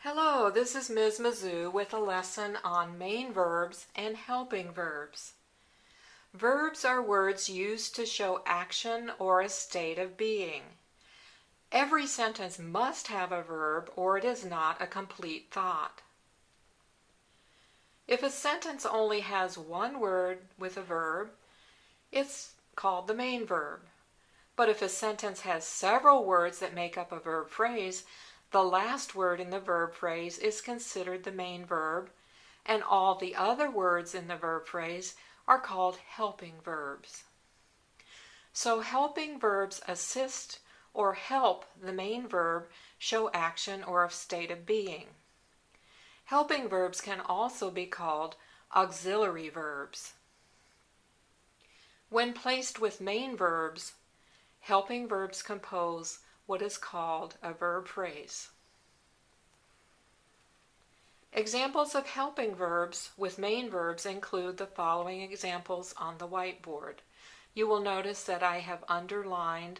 Hello, this is Ms. Mazoo with a lesson on main verbs and helping verbs. Verbs are words used to show action or a state of being. Every sentence must have a verb or it is not a complete thought. If a sentence only has one word with a verb, it's called the main verb. But if a sentence has several words that make up a verb phrase, the last word in the verb phrase is considered the main verb, and all the other words in the verb phrase are called helping verbs. So helping verbs assist or help the main verb show action or a state of being. Helping verbs can also be called auxiliary verbs. When placed with main verbs, helping verbs compose what is called a verb phrase. Examples of helping verbs with main verbs include the following examples on the whiteboard. You will notice that I have underlined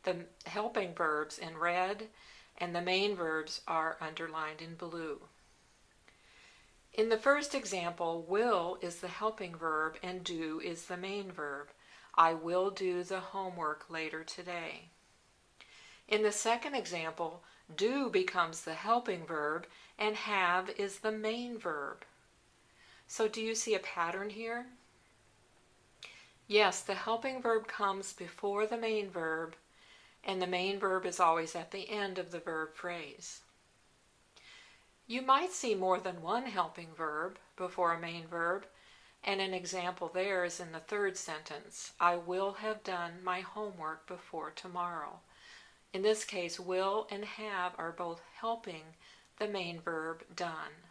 the helping verbs in red and the main verbs are underlined in blue. In the first example, will is the helping verb and do is the main verb. I will do the homework later today. In the second example, do becomes the helping verb and have is the main verb. So do you see a pattern here? Yes, the helping verb comes before the main verb and the main verb is always at the end of the verb phrase. You might see more than one helping verb before a main verb, and an example there is in the third sentence. I will have done my homework before tomorrow. In this case, will and have are both helping the main verb done.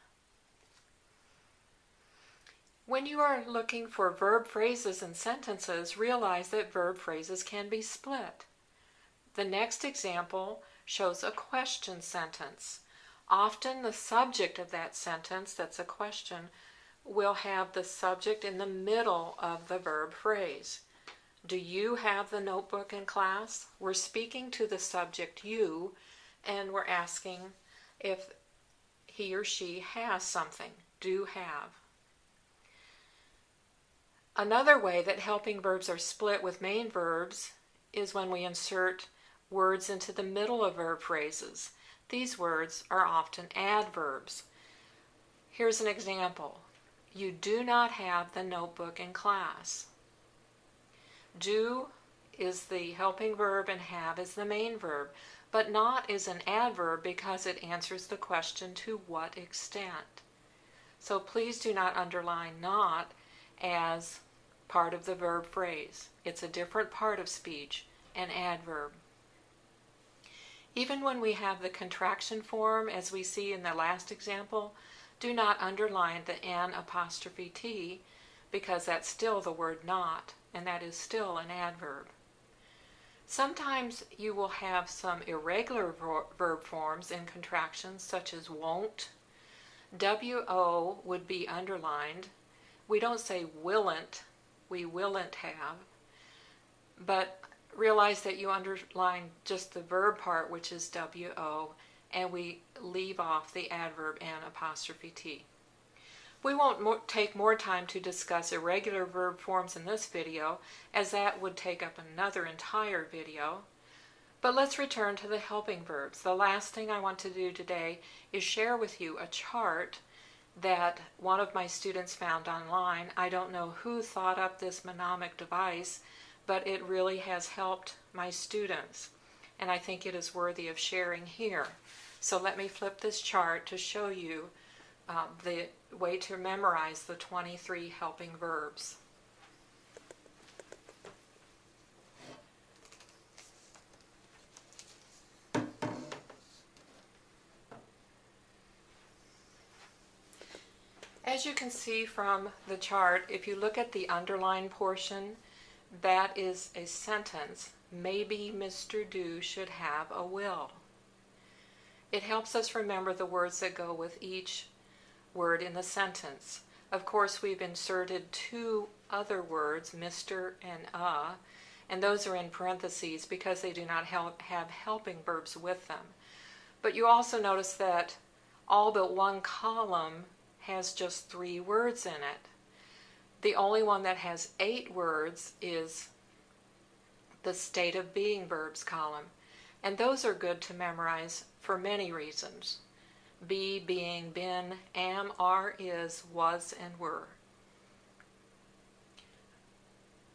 When you are looking for verb phrases and sentences, realize that verb phrases can be split. The next example shows a question sentence. Often the subject of that sentence, that's a question, will have the subject in the middle of the verb phrase. Do you have the notebook in class? We're speaking to the subject you, and we're asking if he or she has something. Do have. Another way that helping verbs are split with main verbs is when we insert words into the middle of verb phrases. These words are often adverbs. Here's an example. You do not have the notebook in class. Do is the helping verb and have is the main verb, but not is an adverb because it answers the question to what extent. So please do not underline not as part of the verb phrase. It's a different part of speech, an adverb. Even when we have the contraction form, as we see in the last example, do not underline the N''T because that's still the word not, and that is still an adverb. Sometimes you will have some irregular verb forms in contractions such as won't. W-O would be underlined. We don't say willn't, we willn't have. But realize that you underline just the verb part, which is W-O, and we leave off the adverb N''T. We won't take more time to discuss irregular verb forms in this video, as that would take up another entire video. But let's return to the helping verbs. The last thing I want to do today is share with you a chart that one of my students found online. I don't know who thought up this mnemonic device, but it really has helped my students, and I think it is worthy of sharing here. So let me flip this chart to show you the way to memorize the 23 helping verbs. As you can see from the chart, if you look at the underlined portion, that is a sentence. Maybe Mr. Do should have a will. It helps us remember the words that go with each word in the sentence. Of course, we've inserted two other words, Mr. and those are in parentheses because they do not have helping verbs with them. But you also notice that all but one column has just 3 words in it. The only one that has 8 words is the state of being verbs column, and those are good to memorize for many reasons. Be, being, been, am, are, is, was, and were.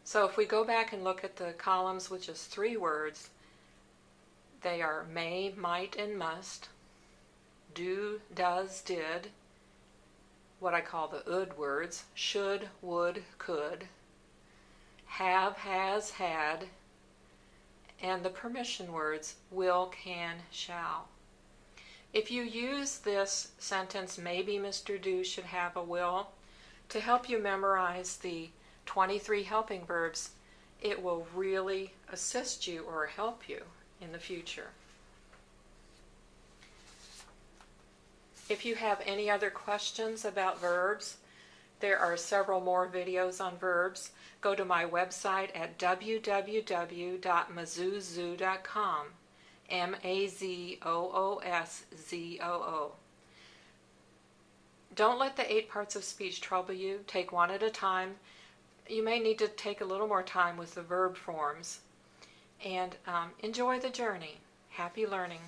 So if we go back and look at the columns with just 3 words, they are may, might, and must, do, does, did, what I call the ood words, should, would, could, have, has, had, and the permission words, will, can, shall. If you use this sentence, maybe Mr. Do should have a will, to help you memorize the 23 helping verbs, it will really assist you or help you in the future. If you have any other questions about verbs, there are several more videos on verbs. Go to my website at www.mazoozoo.com, MAZOOSZOO. Don't let the 8 parts of speech trouble you. Take one at a time. You may need to take a little more time with the verb forms. And enjoy the journey. Happy learning.